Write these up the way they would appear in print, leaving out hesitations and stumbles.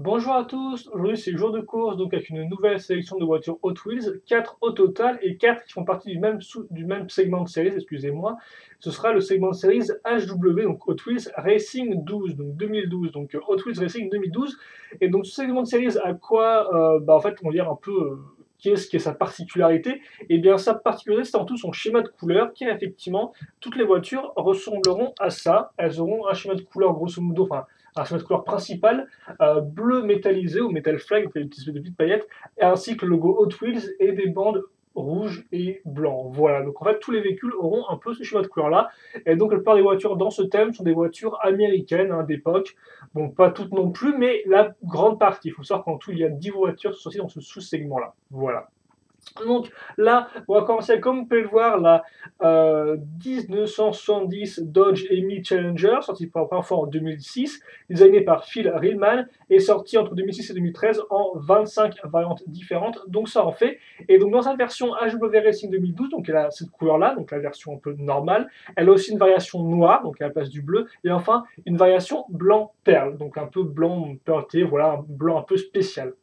Bonjour à tous, aujourd'hui c'est jour de course donc avec une nouvelle sélection de voitures Hot Wheels, 4 au total et 4 qui font partie du même segment de série, excusez-moi. Ce sera le segment de série HW, donc Hot Wheels Racing 12, donc 2012, donc Hot Wheels Racing 2012. Et donc ce segment de série a quoi en fait on va dire un peu qu'est-ce qui est sa particularité. Et bien sa particularité c'est en tout son schéma de couleur qui effectivement toutes les voitures ressembleront à ça. Elles auront un schéma de couleur grosso modo, enfin un schéma de couleur principal bleu métallisé ou metal flag, donc des petites paillettes, ainsi que le logo Hot Wheels et des bandes rouges et blancs. Voilà, donc en fait tous les véhicules auront un peu ce schéma de couleur là, et donc la plupart des voitures dans ce thème sont des voitures américaines d'époque, bon pas toutes non plus, mais la grande partie. Il faut savoir qu'en tout il y a 10 voitures associées dans ce sous-segment là. Voilà. Donc là, on va commencer comme vous pouvez le voir, la 1970 Dodge EMI Challenger, sortie pour la première fois en 2006, designée par Phil Rillman, et sortie entre 2006 et 2013 en 25 variantes différentes, donc ça en fait. Et donc dans sa version HW Racing 2012, donc elle a cette couleur-là, donc la version un peu normale, elle a aussi une variation noire, donc à la place du bleu, et enfin une variation blanc perle, donc un peu blanc pearlté, voilà, un blanc un peu spécial.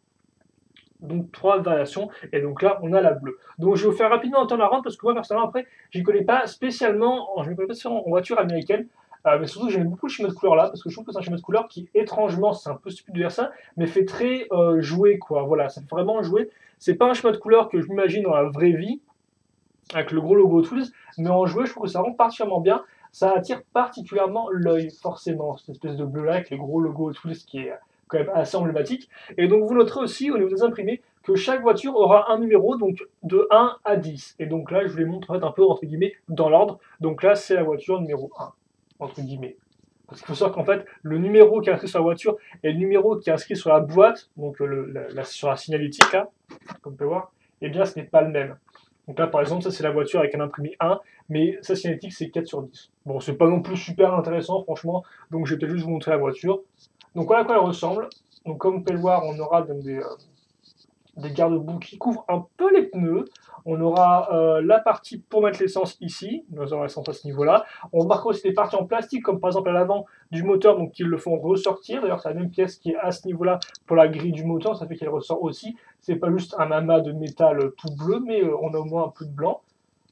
Donc 3 variations, et donc là on a la bleue. Donc je vais vous faire rapidement un turn around parce que moi personnellement après je ne connais pas spécialement, je ne connais pas spécialement en voiture américaine, mais surtout j'aime beaucoup le schéma de couleur là parce que je trouve que c'est un schéma de couleur qui étrangement, c'est un peu stupide de dire ça, mais fait très jouer quoi. Voilà, ça fait vraiment jouer. C'est pas un schéma de couleur que je m'imagine dans la vraie vie avec le gros logo Tools, mais en jouer je trouve que ça rend particulièrement bien. Ça attire particulièrement l'œil, forcément, cette espèce de bleu là avec les gros logos Tools qui est quand même assez emblématique. Et donc vous noterez aussi au niveau des imprimés que chaque voiture aura un numéro donc de 1 à 10. Et donc là je vous les montre en fait un peu entre guillemets dans l'ordre. Donc là c'est la voiture numéro 1 entre guillemets. Parce qu'il faut savoir qu'en fait, le numéro qui est inscrit sur la voiture et le numéro qui est inscrit sur la boîte, donc sur la signalétique, là, comme on peut voir, eh bien, ce n'est pas le même. Donc là, par exemple, ça, c'est la voiture avec un imprimé 1, mais sa signalétique, c'est 4 sur 10. Bon, c'est pas non plus super intéressant, franchement, donc je vais peut-être juste vous montrer la voiture. Donc voilà à quoi elle ressemble. Donc comme vous pouvez le voir, on aura donc des garde-boue qui couvrent un peu les pneus. On aura la partie pour mettre l'essence ici, nous aurons l'essence à ce niveau-là. On remarquera aussi des parties en plastique, comme par exemple à l'avant du moteur, donc qui le font ressortir. D'ailleurs, c'est la même pièce qui est à ce niveau-là pour la grille du moteur, ça fait qu'elle ressort aussi. C'est pas juste un amas de métal tout bleu, mais on a au moins un peu de blanc.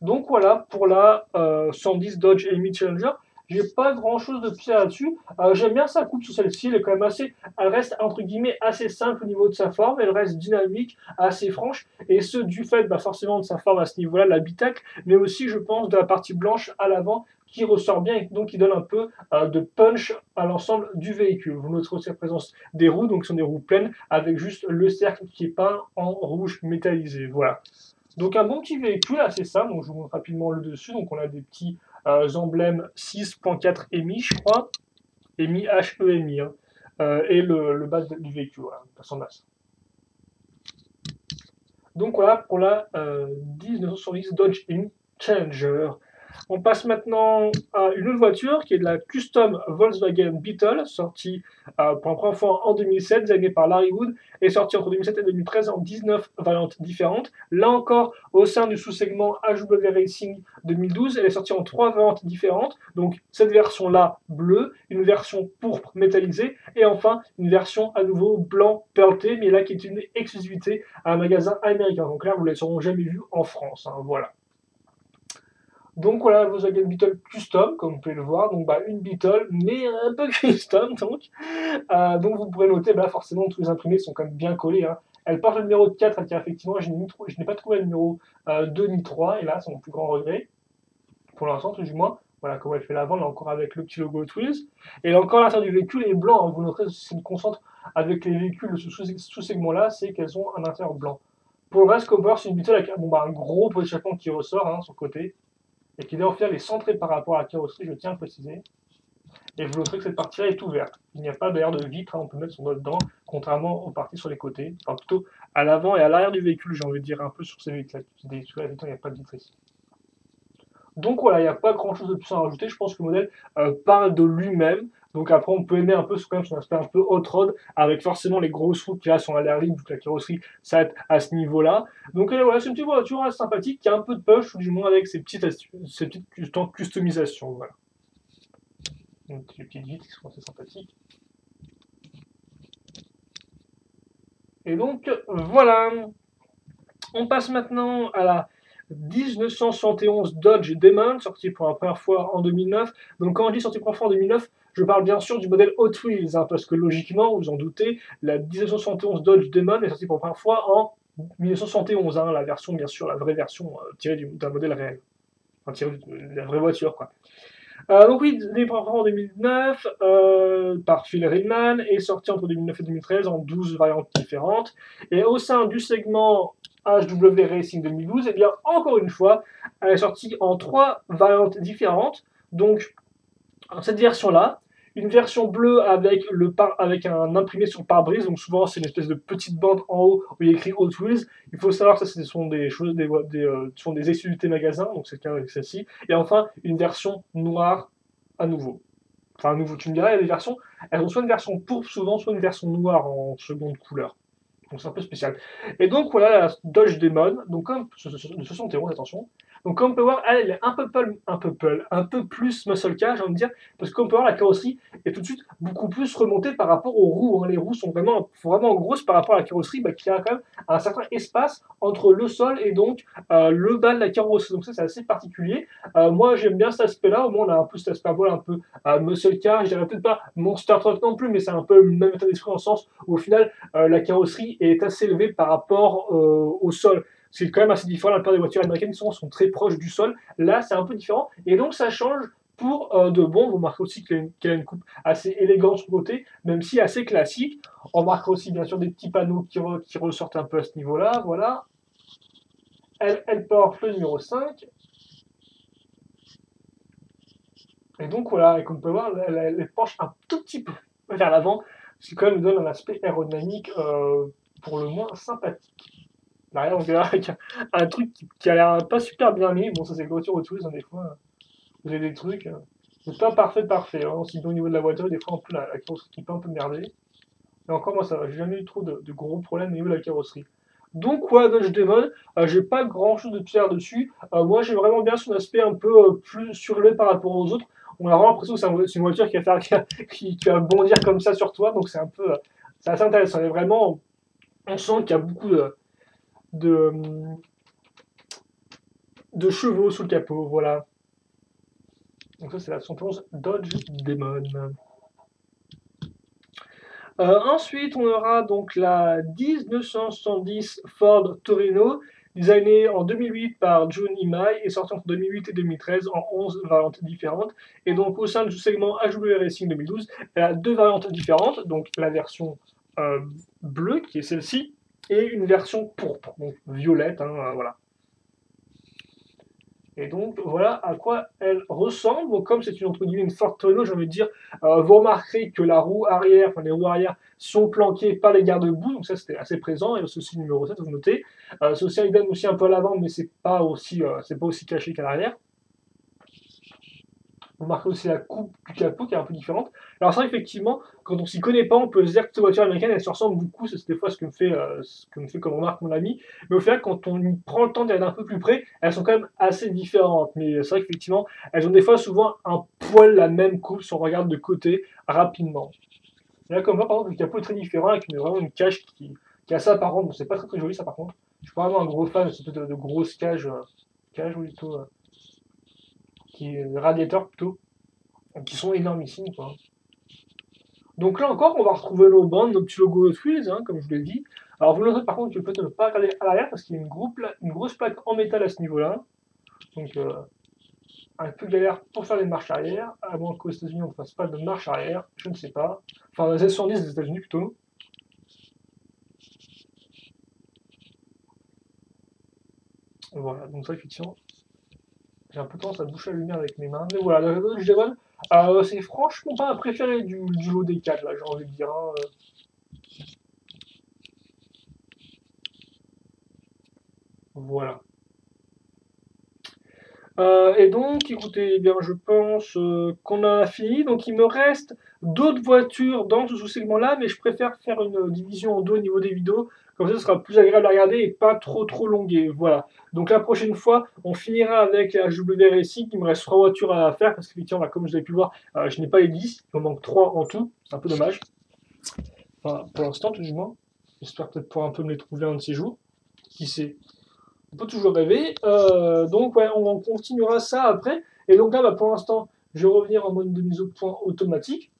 Donc voilà pour la 110 Dodge EMI Challenger. J'ai pas grand chose de pire là-dessus. J'aime bien sa coupe sur celle-ci, elle est quand même assez. Elle reste entre guillemets assez simple au niveau de sa forme, elle reste dynamique, assez franche, et ce du fait forcément de sa forme à ce niveau-là, l'habitacle, mais aussi je pense de la partie blanche à l'avant qui ressort bien et donc qui donne un peu de punch à l'ensemble du véhicule. Vous noterez aussi la présence des roues, donc ce sont des roues pleines avec juste le cercle qui est peint en rouge métallisé. Voilà. Donc un bon petit véhicule, assez simple, donc je vous montre rapidement le dessus. Donc on a des petits emblèmes 6.4 EMI, je crois, EMI HEMI, hein. Et le bas du véhicule, voilà, son base. Donc voilà pour la 1970 Dodge EMI Challenger. On passe maintenant à une autre voiture qui est de la custom Volkswagen Beetle, sortie pour la première fois en 2007, designée par Larry Wood, et sortie entre 2007 et 2013 en 19 variantes différentes. Là encore, au sein du sous-segment HW Racing 2012, elle est sortie en 3 variantes différentes. Donc cette version-là, bleue, une version pourpre métallisée, et enfin une version à nouveau blanc pearlté, mais là qui est une exclusivité à un magasin américain. Donc là, vous ne les aurez jamais vus en France. Hein, voilà. Donc voilà, la Volkswagen Beetle Custom, comme vous pouvez le voir, donc une Beetle, mais un peu custom, donc vous pourrez noter, forcément, tous les imprimés sont quand même bien collés, hein. Elle porte le numéro 4, car effectivement, je n'ai pas trouvé le numéro 2 ni 3, et là, c'est mon plus grand regret, pour l'instant, tout du moins. Voilà comment elle fait l'avant, là encore avec le petit logo Hot Wheels. Et là encore, l'intérieur du véhicule est blanc, hein. Vous noterez, si c'est une concentre avec les véhicules de ce sous-segment-là, c'est qu'elles ont un intérieur blanc. Pour le reste, comme vous pouvez voir, c'est une Beetle avec un gros pot d'échappement qui ressort sur le côté, et qui d'ailleurs est centré par rapport à la carrosserie, je tiens à le préciser. Et vous noterez que cette partie-là est ouverte. Il n'y a pas d'ailleurs de vitre, hein, on peut mettre son doigt dedans, contrairement aux parties sur les côtés, enfin plutôt à l'avant et à l'arrière du véhicule, j'ai envie de dire un peu sur ces véhicules-là. Sur la vitre, il n'y a pas de vitre ici. Donc voilà, il n'y a pas grand-chose de plus à rajouter, je pense que le modèle parle de lui-même. Donc après, on peut aimer un peu quand même son aspect un peu hot-rod, avec forcément les grosses roues qu'il y a sur la ligne, toute la carrosserie s'arrête à ce niveau-là. Donc voilà, c'est une petite voiture assez sympathique, qui a un peu de push, du moins avec ses petites customisations. Voilà. Donc les petites vitres qui sont assez sympathiques. Et donc, voilà. On passe maintenant à la 1971 Dodge Demon, sortie pour la première fois en 2009. Donc quand on dit sortie pour la première fois en 2009, je parle bien sûr du modèle Hot Wheels, hein, parce que logiquement, vous en doutez, la 1971 Dodge Demon est sortie pour la première fois en 1971, hein, la version, bien sûr, la vraie version tirée d'un modèle réel. Enfin, tirée de la vraie voiture, quoi. Donc oui, les premières fois en 2009 par Phil Ridman et sorti entre 2009 et 2013 en 12 variantes différentes. Et au sein du segment HW Racing 2012, et bien encore une fois, elle est sortie en 3 variantes différentes. Donc cette version-là, une version bleue avec un imprimé sur le pare-brise, donc souvent c'est une espèce de petite bande en haut où il y a écrit Hot Wheels. Il faut savoir que ce sont des choses, sont des exclusivités magasins, donc c'est le cas avec celle-ci. Et enfin, une version noire à nouveau. Enfin, à nouveau, tu me diras, il y a des versions, elles ont soit une version pourpre souvent, soit une version noire en seconde couleur. Donc c'est un peu spécial. Et donc voilà la Dodge Demon, donc comme de 71, attention. Donc comme on peut voir, elle est un peu plus muscle car, j'ai envie de dire, parce que comme on peut voir, la carrosserie est tout de suite beaucoup plus remontée par rapport aux roues, hein. Les roues sont vraiment grosses par rapport à la carrosserie, qui a quand même un certain espace entre le sol et donc le bas de la carrosserie. Donc ça c'est assez particulier. Moi j'aime bien cet aspect-là, au moins on a un peu cet aspect un peu muscle car, je dirais peut-être pas monster truck non plus, mais c'est un peu le même état d'esprit en sens où au final la carrosserie est assez élevée par rapport au sol. C'est quand même assez différent. La plupart des voitures américaines sont très proches du sol. Là, c'est un peu différent. Et donc, ça change pour de bon. Vous remarquez aussi qu'elle a une coupe assez élégante sur le côté, même si assez classique. On remarque aussi, bien sûr, des petits panneaux qui ressortent un peu à ce niveau-là. Voilà. Elle porte le numéro 5. Et donc, voilà. Et comme on peut voir, elle penche un tout petit peu vers l'avant, ce qui quand même donne un aspect aérodynamique pour le moins sympathique. Derrière, on verra avec un truc qui a l'air pas super bien mis. Bon, ça, c'est les voitures auto hein, des fois. Vous avez des trucs. C'est pas parfait. Hein. Sinon, au niveau de la voiture, des fois, un peu la carrosserie qui peut un peu merder. Et encore, moi, ça va. J'ai jamais eu trop de gros problèmes au niveau de la carrosserie. Donc, ouais, Dodge Demon, j'ai pas grand chose de pierre dessus. Moi, j'ai vraiment bien son aspect un peu plus surélevé par rapport aux autres. On a vraiment l'impression que c'est une voiture qui va bondir comme ça sur toi. Donc, c'est un peu. C'est assez intéressant. Et vraiment, on sent qu'il y a beaucoup de, de chevaux sous le capot, voilà. Donc ça, c'est la 111 Dodge Demon. Ensuite, on aura donc la 1970 Ford Torino, designée en 2008 par Jun Imai et sortie entre 2008 et 2013 en 11 variantes différentes. Et donc au sein du segment HW Racing 2012, elle a 2 variantes différentes, donc la version bleue, qui est celle-ci, et une version pourpre, donc violette, hein, voilà. Et donc voilà à quoi elle ressemble. Donc, comme c'est entre guillemets une Ford Torino, j'ai envie de dire, vous remarquerez que la roue arrière, enfin les roues arrière sont planquées par les garde-boue, donc ça c'était assez présent. Et c'est aussi le numéro 7, vous notez. C'est aussi idem aussi un peu à l'avant, mais c'est pas aussi caché qu'à l'arrière. Vous remarquez aussi la coupe du capot qui est un peu différente. Alors ça, effectivement, quand on s'y connaît pas, on peut se dire que ces voitures américaines, elles se ressemblent beaucoup. C'est des fois ce que me fait comme remarque mon ami. Mais au final, quand on prend le temps d'être un peu plus près, elles sont quand même assez différentes. Mais c'est vrai qu'effectivement, elles ont des fois souvent un poil la même coupe si on regarde de côté rapidement. Et là, comme là, par exemple, le capot est très différent avec vraiment une cage qui est assez apparente. Bon, c'est pas très joli ça par contre. Je suis pas vraiment un gros fan de cette de grosses cages, oui, plutôt, qui est radiateur plutôt, qui sont énormissimes, quoi. Donc là encore, on va retrouver nos bandes, nos petits logos Hot Wheels, hein, comme je vous l'ai dit. Alors vous noterez par contre que peut-être ne pas regarder à l'arrière parce qu'il y a une grosse plaque en métal à ce niveau-là. Donc un peu galère pour faire les marches arrière, à moins qu'aux États-Unis on ne fasse pas de marche arrière, je ne sais pas. Enfin, les S110 des États-Unis plutôt. Voilà, donc ça effectivement, j'ai un peu tendance à boucher la lumière avec mes mains. Mais voilà, le Dodge Devon, c'est franchement pas ma préférée du lot des 4, là, j'ai envie de dire. Hein. Voilà. Et donc, écoutez, eh bien, je pense qu'on a fini. Donc, il me reste d'autres voitures dans ce sous-segment-là, mais je préfère faire une division en deux au niveau des vidéos. Comme ça, ce sera plus agréable à regarder et pas trop longué. Voilà. Donc, la prochaine fois, on finira avec la HW Racing. Il me reste 3 voitures à faire parce qu'effectivement, bah, comme vous avez pu le voir, je n'ai pas les 10. Il m'en manque 3 en tout. C'est un peu dommage. Enfin, pour l'instant, tout du moins. J'espère peut-être pouvoir un peu me les trouver un de ces jours. Qui sait? On peut toujours rêver. Donc ouais, on continuera ça après. Et donc là, bah, pour l'instant, je vais revenir en mode de mise au point automatique.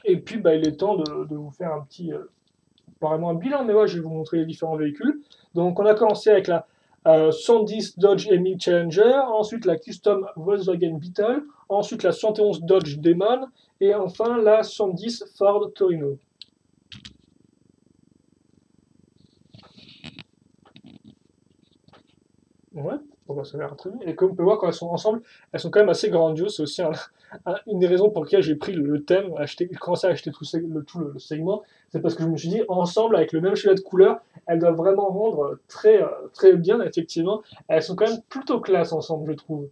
Et puis bah, il est temps de vous faire un petit, pas vraiment un bilan, mais ouais, je vais vous montrer les différents véhicules. Donc on a commencé avec la 110 Dodge Emil Challenger, ensuite la Custom Volkswagen Beetle, ensuite la 71 Dodge Demon, et enfin la 110 Ford Torino. Ouais, bon, bah, ça a l'air très bien. Et comme on peut voir, quand elles sont ensemble, elles sont quand même assez grandioses. C'est aussi une des raisons pour lesquelles j'ai pris le thème, commencé à acheter tout le segment. C'est parce que je me suis dit, ensemble, avec le même choix de couleur, elles doivent vraiment rendre très, très bien, effectivement. Elles sont quand même plutôt classe ensemble, je trouve.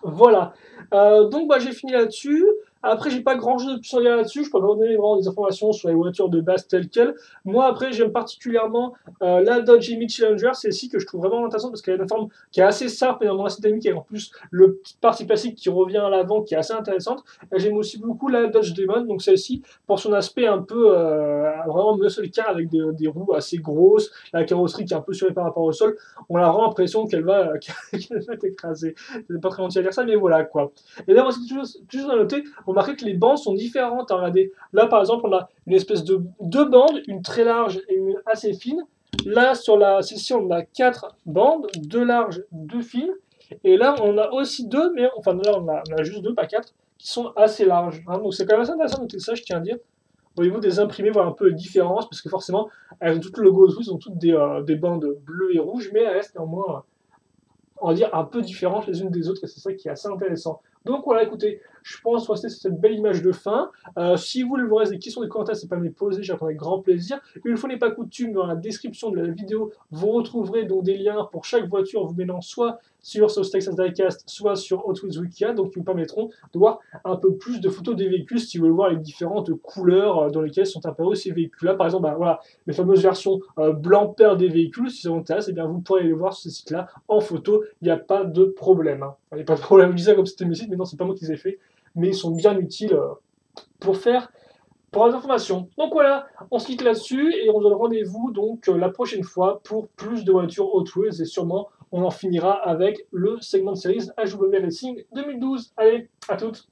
Voilà. Donc bah, j'ai fini là-dessus. Après, j'ai pas grand-chose de plus à dire là-dessus. Je peux pas vous donner vraiment des informations sur les voitures de base telles quelles. Moi, après, j'aime particulièrement la Dodge Emil Challenger. C'est celle-ci que je trouve vraiment intéressante parce qu'elle a une forme qui est assez simple et vraiment assez dynamique. Et en plus, le petit parti plastique qui revient à l'avant qui est assez intéressante. J'aime aussi beaucoup la Dodge Demon. Donc celle-ci, pour son aspect un peu vraiment muscle car avec des roues assez grosses, la carrosserie qui est un peu surée par rapport au sol, on a vraiment l'impression qu'elle va, qu'elle va t'écraser. C'est pas très gentil à dire ça, mais voilà quoi. Et là, moi, c'est toujours à noter, remarquez que les bandes sont différentes. Hein, regardez, là par exemple, on a une espèce de deux bandes, une très large et une assez fine. Là, sur la session, on a quatre bandes, deux larges, deux fines. Et là, on a aussi deux, mais enfin là, on a juste deux, pas quatre, qui sont assez larges. Hein, donc c'est quand même assez intéressant de noter ça, je tiens à dire. Au niveau des imprimés, voir un peu les différences, parce que forcément, elles ont toutes le logo Auto, elles ont toutes des bandes bleues et rouges, mais elles restent néanmoins on va dire, un peu différentes les unes des autres, et c'est ça qui est assez intéressant. Donc voilà, écoutez, je pense rester sur cette belle image de fin. Si vous voulez des questions, des commentaires, c'est pas me les poser, j'attends avec grand plaisir. Une fois n'est pas coutume, dans la description de la vidéo, vous retrouverez donc des liens pour chaque voiture, vous menant soit sur South Texas Diecast, soit sur Hot Wheels Wikia, donc qui vous permettront de voir un peu plus de photos des véhicules si vous voulez voir les différentes couleurs dans lesquelles sont apparus ces véhicules-là. Par exemple, bah, voilà, les fameuses versions blanc-père des véhicules, si ça vous intéresse, eh bien, vous pourrez les voir sur ce site-là en photo, il n'y a pas de problème. Hein. Il n'y a pas de problème, je dis ça comme c'était mes sites, mais non, c'est pas moi qui les ai fait, mais ils sont bien utiles pour les informations. Donc voilà, on se quitte là-dessus et on se donne rendez-vous donc la prochaine fois pour plus de voitures Hot Wheels et sûrement on en finira avec le segment de série HW Racing 2012. Allez, à toutes!